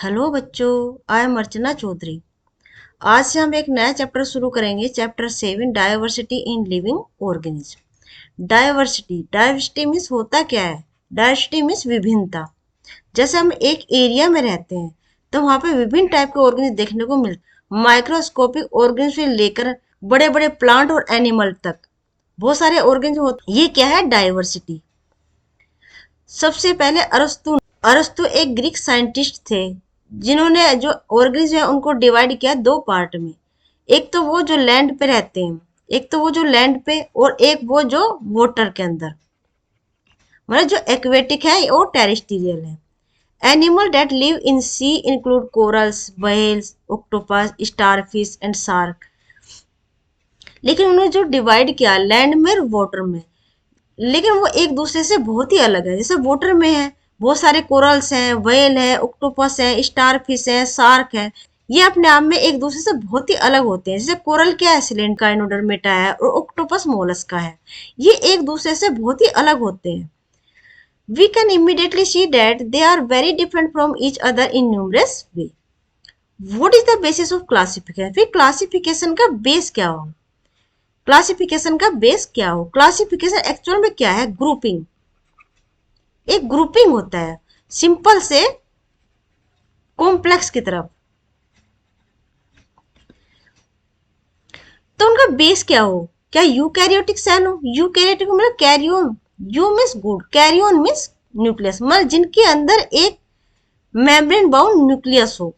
Hello बच्चों, I am अर्चना चौधरी। आज से हम एक नया चैप्टर शुरू करेंगे। Chapter 7, diversity in living organism. Diversity means होता क्या है? डायवर्सिटी मीन्स विभिन्नता। जैसे हम एक एरिया में रहते हैं तो वहां पे विभिन्न टाइप के ऑर्गेनिज्म देखने को मिलते, माइक्रोस्कोपिक ऑर्गेनिज्म से लेकर बड़े बड़े प्लांट और एनिमल तक बहुत सारे ऑर्गेनिज्म होते। ये क्या है डायवर्सिटी? सबसे पहले अरस्तु एक ग्रीक साइंटिस्ट थे जिन्होंने जो ऑर्गेनिज्म है उनको डिवाइड किया दो पार्ट में। एक तो वो जो लैंड पे रहते हैं, एक तो वो जो लैंड पे, और एक वो जो वाटर के अंदर, मतलब जो एक्वेटिक है और टेरेस्ट्रियल है। Animal that live in sea include corals, whales, octopus, starfish and shark. लेकिन उन्होंने जो डिवाइड किया लैंड में और वाटर में, लेकिन वो एक दूसरे से बहुत ही अलग है। जैसे वाटर में है बहुत सारे कोरल्स हैं, व्हेल है, ऑक्टोपस है, स्टारफिश है, शार्क है। ये अपने आप में एक दूसरे से बहुत ही अलग होते हैं। जैसे कोरल क्या है, सिलेंडर एनोडर्मेटा है, और ऑक्टोपस मोलस्का है। ये एक दूसरे से बहुत ही अलग होते हैं। We can immediately see that they are very different from each other in numerous way. What is the basis of classification? फिर क्लासिफिकेशन का बेस क्या हो? क्लासिफिकेशन का बेस क्या हो? क्लासिफिकेशन एक्चुअल में क्या है? ग्रुपिंग। एक ग्रुपिंग होता है सिंपल से कॉम्प्लेक्स की तरफ। तो उनका बेस क्या हो? क्या यूकैरियोटिक सेल हो? यूकैरियोटिक मतलब karyon. Eu means good, karyon means nucleus, मतलब जिनके अंदर एक मेम्ब्रेन बाउंड न्यूक्लियस हो।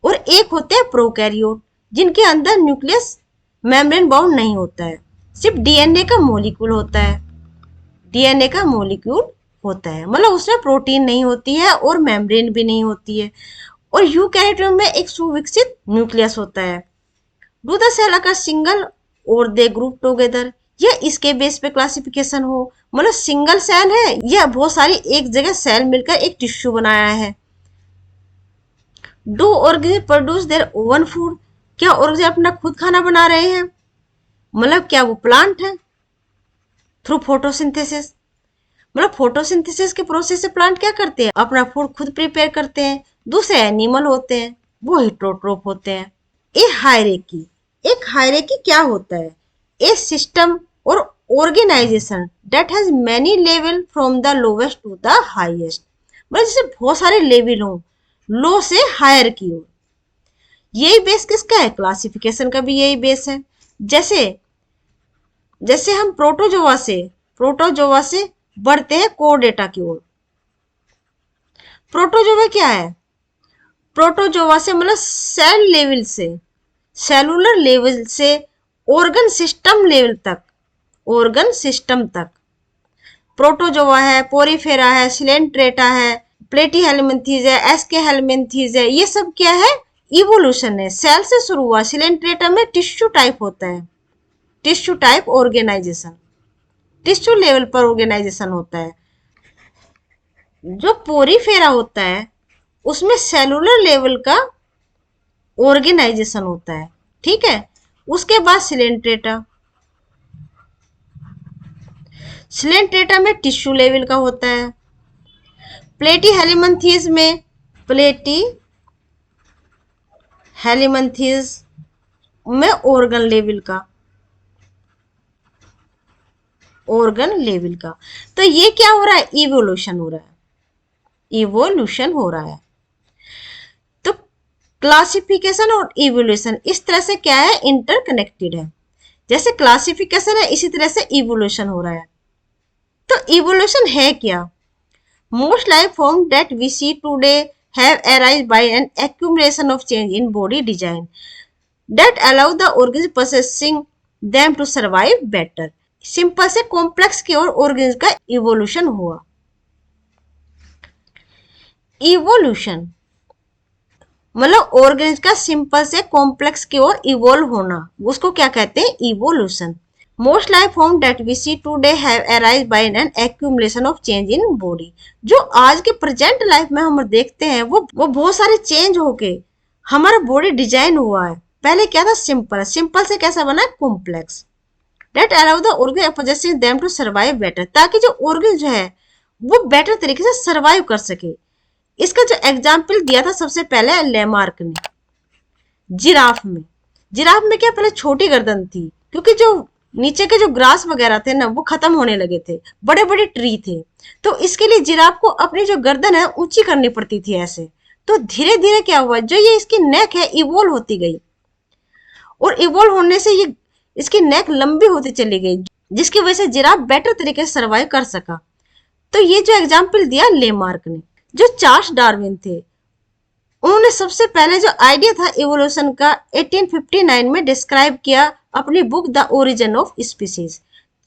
और एक होते हैं प्रोकैरियोट जिनके अंदर न्यूक्लियस मेम्ब्रेन बाउंड नहीं होता है, सिर्फ डीएनए का मॉलिक्यूल होता है। डीएनए का मॉलिक्यूल होता है, मतलब उसमें प्रोटीन नहीं होती है और मेम्ब्रेन भी नहीं होती है। और यूकैरियोट में एक सुविकसित न्यूक्लियस होता है। Do the cell occur single or they group together? या इसके बेस पे क्लासिफिकेशन हो, मतलब सिंगल सेल है या बहुत सारी एक जगह सेल मिलकर एक टिश्यू बनाया है। Do organism produce their own food? क्या ऑर्गेनिज्म अपना खुद खाना बना रहे हैं? मतलब क्या वो प्लांट है? थ्रू फोटोसिंथेसिस, मतलब फोटोसिंथेसिस के प्रोसेस से प्लांट क्या करते हैं? अपना फूड खुद प्रिपेयर करते हैं। दूसरे एनिमल होते हैं, वो हिट्रोट्रोप होते हैं। एक हायरार्की क्या होता है? A system or organization that has many level from the lowest to the highest, मतलब जैसे बहुत सारे लेवल हो, लो से हायर की ओर। यही बेस किसका है? क्लासिफिकेशन का भी यही बेस है। जैसे जैसे हम प्रोटोजोआ से बढ़ते हैं कोडेटा की ओर। प्रोटोजोआ क्या है? प्रोटोजोआ से मतलब सेल लेवल से, सेलुलर लेवल से ऑर्गन सिस्टम तक प्रोटोजोआ है, पोरीफेरा है, सिलेंट्रेटा है, प्लेटीहेल्मिन्थीज है, एस्केहेल्मिन्थीज है। ये सब क्या है? इवोल्यूशन है। सेल से शुरू हुआ। सिलेंट्रेटा में टिश्यू टाइप होता है, tissue type organization, tissue level पर ऑर्गेनाइजेशन होता है। जो पोरीफेरा होता है उसमें सेलुलर लेवल का ऑर्गेनाइजेशन होता है, ठीक है। उसके बाद सिलेंट्रेटा में टिश्यू लेवल का होता है। प्लेटीहेल्मिन्थीज में ऑर्गन लेवल का। तो ये क्या हो रहा है? इवोल्यूशन हो रहा है। तो क्लासिफिकेशन और इवोल्यूशन इस तरह से क्या है? इंटरकनेक्टेड है। जैसे क्लासिफिकेशन है इसी तरह से इवोल्यूशन हो रहा है। तो इवोल्यूशन है क्या? Most life forms that we see today have arisen by an accumulation of change in body design that allow the organism possessing them to survive better. Simple से कॉम्प्लेक्स की ओर ऑर्गेनिज्म का evolution हुआ। Evolution मतलब organism का simple से complex की ओर evolve होना, उसको क्या कहते हैं? Evolution. Most life forms that we see today have arisen by an accumulation of change in body. जो आज के प्रेजेंट लाइफ में हम देखते हैं वो बहुत सारे चेंज होके हमारा बॉडी डिजाइन हुआ है। पहले क्या था? सिंपल से कैसा बना? Complex. That allow the organ possessing them to survive better, ताकि जो ऑर्गन जो है वो बेटर तरीके से सर्वाइव कर सके। इसका जो एग्जाम्पल दिया था सबसे पहले लेमार्क ने जिराफ में। जिराफ में क्या पहले छोटी गर्दन थी, क्योंकि जो नीचे के जो ग्रास वगैरह थे ना वो खत्म होने लगे थे, बड़े बड़े ट्री थे, तो इसके लिए जिराफ को अपनी जो गर्दन है ऊंची करनी पड़ती थी ऐसे। तो धीरे धीरे क्या हुआ, जो ये इसकी नेक है इवोल्व होती गई, और इवोल्व होने से ये इसकी नेक लंबी होती चली गई, जिसकी वजह से जिराफ बेटर तरीके से सर्वाइव कर सका। तो ये जो एग्जाम्पल दिया लेमार्क ने। जो चार्ल्स डार्विन थे, उन्होंने सबसे पहले जो आइडिया था इवोल्यूशन का 1859 में डिस्क्राइब किया अपनी book the origin of species.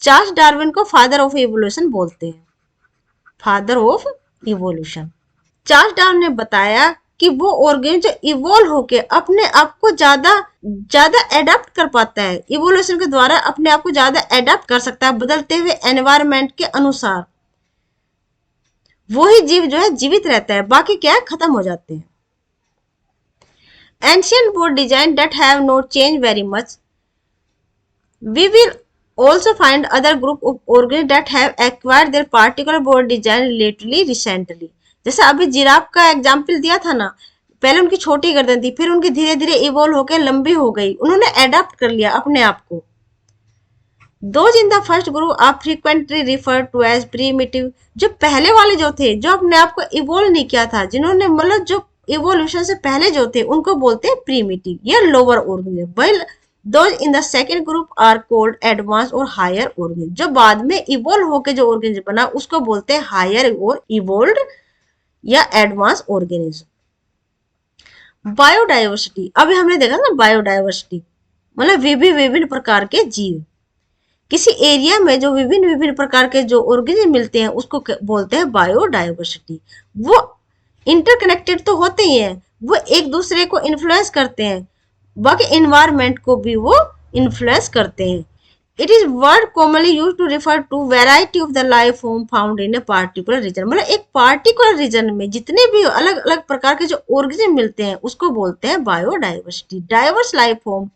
Charles Darwin को फादर ऑफ इवोल्यूशन बोलते हैं, father of evolution. Charles Darwin ने बताया कि वो ऑर्गेनिज्म जो इवोल्व होके अपने आप को ज्यादा ज्यादा एडाप्ट कर पाता है, इवोल्यूशन के द्वारा अपने आप को ज्यादा एडाप्ट कर सकता है बदलते हुए एनवायरनमेंट के अनुसार, वही जीव जो है जीवित रहता है, बाकी क्या है खत्म हो जाते हैं। Ancient board design that have not changed very much. We will also find other group of organisms that have acquired their particular board design relatively recently. जैसे अभी जिराफ का एग्जाम्पल दिया था ना, पहले उनकी छोटी गर्दन थी, फिर उनकी धीरे धीरे इवोल्व होकर लंबी हो गई, उन्होंने एडाप्ट कर लिया अपने आप को। Those in the first group are frequently referred to as primitive. जो पहले वाले जो थे, जो अपने आप को इवोल्व नहीं किया था, जिन्होंने मतलब जो इवोल्यूशन से पहले जो थे, उनको बोलते हैं प्रीमिटिव या lower organism. while those in the second group are called advanced और हायर ऑर्गेनिज्म। जो बाद में इवोल्व होकर जो ऑर्गेनिज्म बना उसको बोलते हैं हायर और इवोल्व्ड या एडवांस ऑर्गेनिज्म। बायोडाइवर्सिटी, अभी हमने देखा ना बायोडाइवर्सिटी मतलब विभिन्न प्रकार के जीव। किसी एरिया में जो विभिन्न प्रकार के जो ऑर्गेनिज्म मिलते हैं उसको बोलते हैं बायोडाइवर्सिटी। वो इंटरकनेक्टेड तो होते ही हैं, वो एक दूसरे को इन्फ्लुएंस करते हैं, बाकी एनवायरनमेंट को भी वो इन्फ्लुएंस करते हैं। It is word commonly use to refer to variety of the life form found in a particular region. मतलब एक पार्टिकुलर रीजन में जितने भी अलग अलग प्रकार के जो ऑर्गेनिज्म मिलते हैं उसको बोलते हैं biodiversity. Diverse life form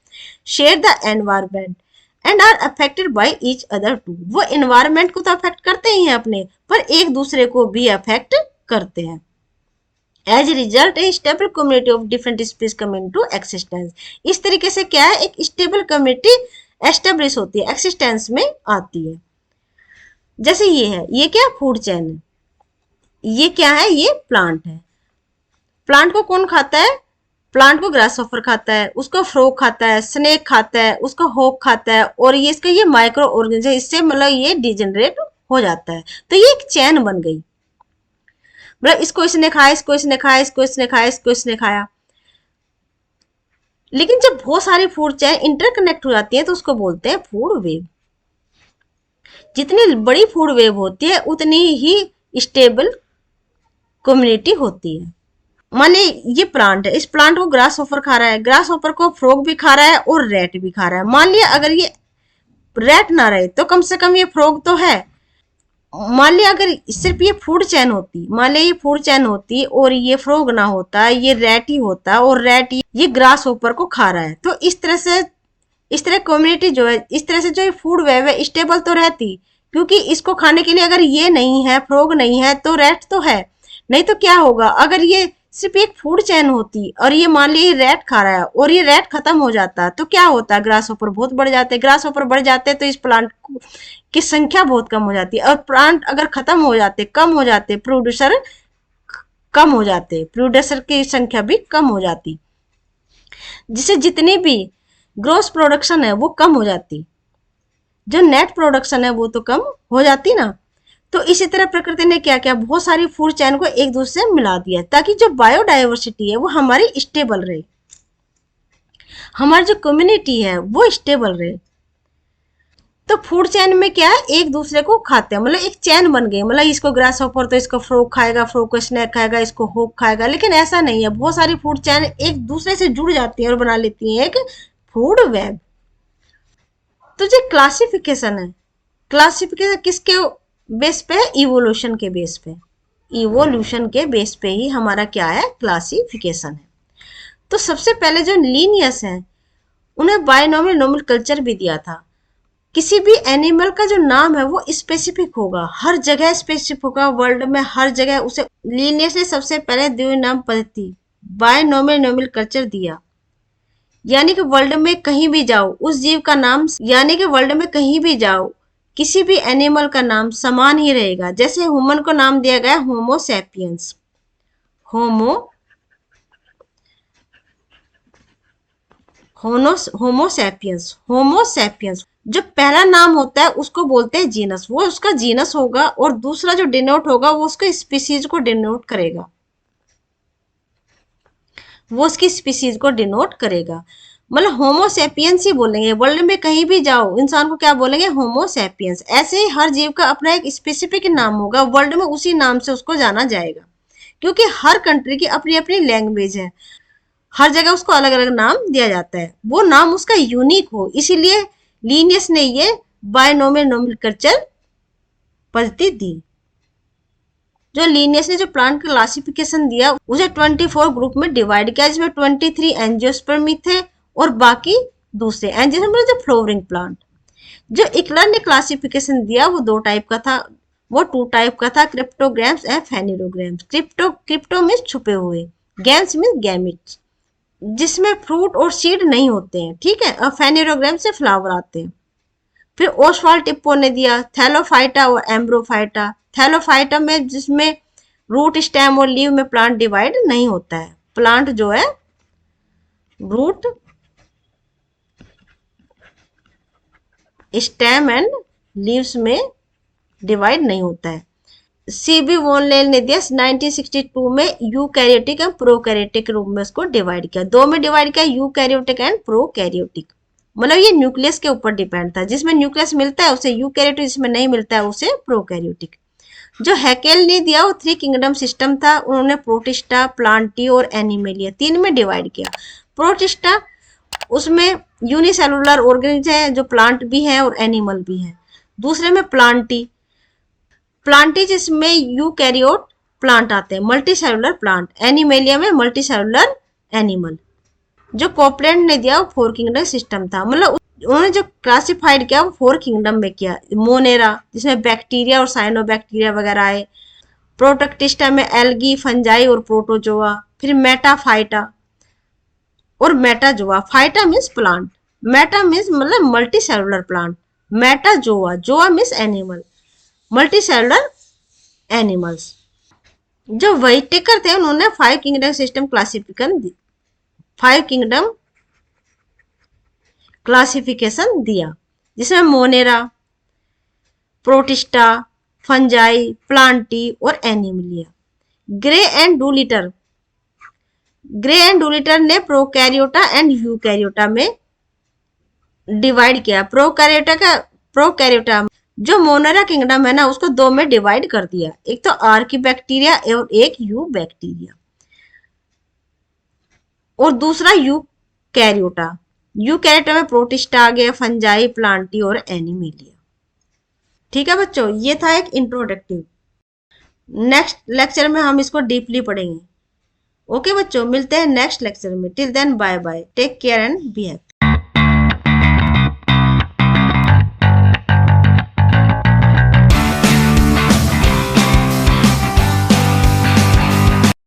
share the environment and are affected by each other too. वो एनवायरनमेंट को तो अफेक्ट करते ही हैं अपने, पर एक दूसरे को भी अफेक्ट करते हैं। As a result a stable community of different species come into existence. इस तरीके से क्या है, एक स्टेबल कम्युनिटी एस्टेब्लिश होती है, एक्सिस्टेंस में आती है। जैसे ये है, ये क्या फूड चेन है, ये क्या है, ये प्लांट है। प्लांट को कौन खाता है, प्लांट को ग्रासहॉपर खाता है, उसको फ्रॉग खाता है, स्नेक खाता है, उसको हॉक खाता है, और ये इसका ये माइक्रो ऑर्गेनिज्म है, इससे मतलब ये डिजेनरेट हो जाता है। तो ये एक चैन बन गई, मतलब इसको इसने खाया, इसको इसने खाया, इसको इसने खाया, इसको इसने खाया। लेकिन जब बहुत सारी फूड चेन इंटरकनेक्ट हो जाती है तो उसको बोलते हैं फूड वेव। जितनी बड़ी फूड वेव होती है उतनी ही स्टेबल कम्युनिटी होती है। माने ये प्लांट है, इस प्लांट को ग्रास हॉपर खा रहा है, ग्रास हॉपर को फ्रॉग भी खा रहा है और रैट भी खा रहा है। मान लिया अगर ये रैट ना रहे तो कम से कम ये फ्रॉग तो है। मान लिया अगर सिर्फ ये फूड चैन होती, मान लिया ये फूड चैन होती और ये फ्रॉग ना होता, ये रैट ही होता, और रैट ये ग्रास हॉपर को खा रहा है, तो इस तरह कम्युनिटी जो है, इस तरह से जो फूड वेव है स्टेबल तो रहती, क्योंकि इसको खाने के लिए अगर ये नहीं है, फ्रॉग नहीं है, तो रैट तो है। नहीं तो क्या होगा, अगर ये सिर्फ एक फूड चैन होती और ये मान लीजिए रैट खा रहा है और ये रैट खत्म हो जाता, तो क्या होता, ग्रास हॉपर बहुत बढ़ जाते, ग्रास हॉपर बढ़ जाते तो इस प्लांट की संख्या बहुत कम हो जाती है, और प्लांट अगर खत्म हो जाते, कम हो जाते, प्रोड्यूसर कम हो जाते, प्रोड्यूसर की संख्या भी कम हो जाती, जिससे जितनी भी ग्रोस प्रोडक्शन है वो कम हो जाती, जो नेट प्रोडक्शन है वो तो कम हो जाती ना। तो इसी तरह प्रकृति ने क्या किया, बहुत सारी फूड चैन को एक दूसरे से मिला दिया ताकि जो बायोडाइवर्सिटी है वो हमारी स्टेबल रहे, हमारी जो कम्युनिटी है वो स्टेबल रहे। तो फूड चैन में क्या है, एक दूसरे को खाते हैं, मतलब एक चैन बन गई, मतलब इसको ग्रास हॉपर तो इसको फ्रॉग खाएगा, फ्रॉग को स्नैक खाएगा, इसको हॉक खाएगा। लेकिन ऐसा नहीं है, बहुत सारी फूड चैन एक दूसरे से जुड़ जाती है और बना लेती है एक फूड वेब। तो जो क्लासिफिकेशन है, क्लासिफिकेशन किसके बेस पे है, इवोल्यूशन के बेस पे। इवोल्यूशन के बेस पे ही हमारा क्या है, क्लासिफिकेशन है। तो सबसे पहले जो लीनियस है उन्हें बायनोमियल नोमेनक्लेचर भी दिया था। किसी भी एनिमल का जो नाम है वो स्पेसिफिक होगा, हर जगह स्पेसिफिक होगा, वर्ल्ड में हर जगह उसे लीनियस ने सबसे पहले द्विनाम पद्धति बायनोमियल कल्चर दिया। यानी कि वर्ल्ड में कहीं भी जाओ उस जीव का नाम, यानी कि वर्ल्ड में कहीं भी जाओ किसी भी एनिमल का नाम समान ही रहेगा। जैसे ह्यूमन को नाम दिया गया होमो सैपियंस, होमो सैपियंस जो पहला नाम होता है उसको बोलते हैं जीनस, वो उसका जीनस होगा, और दूसरा जो डिनोट होगा वो उसके स्पीसीज को डिनोट करेगा, वो उसकी स्पीसीज को डिनोट करेगा। मतलब होमो सैपियंस ही बोलेंगे, वर्ल्ड में कहीं भी जाओ इंसान को क्या बोलेंगे, होमो सैपियंस। ऐसे ही हर जीव का अपना एक स्पेसिफिक नाम होगा, वर्ल्ड में उसी नाम से उसको जाना जाएगा, क्योंकि हर कंट्री की अपनी अपनी लैंग्वेज है, हर जगह उसको अलग अलग नाम दिया जाता है, वो नाम उसका यूनिक हो, इसीलिए लीनियस ने ये बायनोमियल नोमेनक्लेचर पद्धति दी। जो लीनियस ने जो प्लांट का क्लासिफिकेशन दिया उसे 24 ग्रुप में डिवाइड किया, जिसमें 23 एंजियोस्पर्मी थे और बाकी दूसरे एंजियोस्पर्म जो फ्लोवरिंग प्लांट। जो इकलर ने क्लासिफिकेशन दिया वो दो टाइप का था, वो टू टाइप का था, क्रिप्टोग्राम्स एंड फेनिरोग्राम्स। क्रिप्टो मीन्स छुपे हुए, गैम्स मीन्स गैमिट्स जिसमें फ्रूट और सीड नहीं होते हैं, ठीक है, और फेनिरोग्राम से फ्लावर आते हैं। फिर ओसवाल्ड टिप्पो ने दिया थैलोफाइटा और एम्ब्रोफाइटा। थैलोफाइटा में जिसमें रूट, स्टेम और लीव में प्लांट डिवाइड नहीं होता है, प्लांट जो है रूट, स्टेम एंड लीव्स में डिवाइड नहीं होता है। सीबी वॉनलेल ने दिया 1962 में यूकैरियोटिक एंड प्रोकैरियोटिक रूप में उसको डिवाइड किया, दो में डिवाइड किया, यूकैरियोटिक एंड प्रोकैरियोटिक। मतलब ये न्यूक्लियस के ऊपर डिपेंड था, जिसमें न्यूक्लियस मिलता है उसे यूकैरियोटिक, जिसमें नहीं मिलता है उसे प्रोकैरियोटिक। जो हैकेल ने दिया वो 3 किंगडम सिस्टम था, उन्होंने प्रोटिस्टा, प्लांटी और एनिमेलिया 3 में डिवाइड किया। प्रोटिस्टा उसमें यूनिसेलुलर ऑर्गेनिज्म है जो प्लांट भी है और एनिमल भी है। दूसरे में प्लांटी, जिसमें यूकैरियोट प्लांट आते हैं, मल्टी सेलुलर प्लांट। एनिमेलिया में मल्टी सेलुलर एनिमल। जो कोपलैंड ने दिया वो 4 किंगडम सिस्टम था, मतलब उन्होंने जो क्लासिफाइड किया वो 4 किंगडम में किया। मोनेरा जिसमें बैक्टीरिया और साइनोबैक्टीरिया वगैरह आए। प्रोटोक्टिस्टा में एल्गी, फंजाई और प्रोटोजोआ। फिर मेटाफाइटा और metazoa. Phyta means plant, meta means मतलब multi cellular plant, metazoa, zoa means animal, multi cellular animals. जो व्हिटेकर थे उन्होंने 5 किंगडम सिस्टम क्लासिफिकेशन दिया, जिसमें मोनेरा, प्रोटिस्टा, फंजाई, प्लांटी और एनिमलिया। ग्रे एंड डुलिटर ने प्रोकैरियोटा एंड यूकैरियोटा में divide किया। प्रोकैरियोटा जो मोनेरा किंगडम है ना उसको 2 में डिवाइड कर दिया, एक तो आर्की बैक्टीरिया और एक यू बैक्टीरिया, और दूसरा यूकैरियोटा में प्रोटिस्टा आ गया, फंजाई, प्लांटी और एनिमेलिया। ठीक है बच्चों, ये था एक इंट्रोडक्टिव। नेक्स्ट लेक्चर में हम इसको डीपली पढ़ेंगे। ओके बच्चों, मिलते हैं नेक्स्ट लेक्चर में। Till then bye bye, take care and be happy.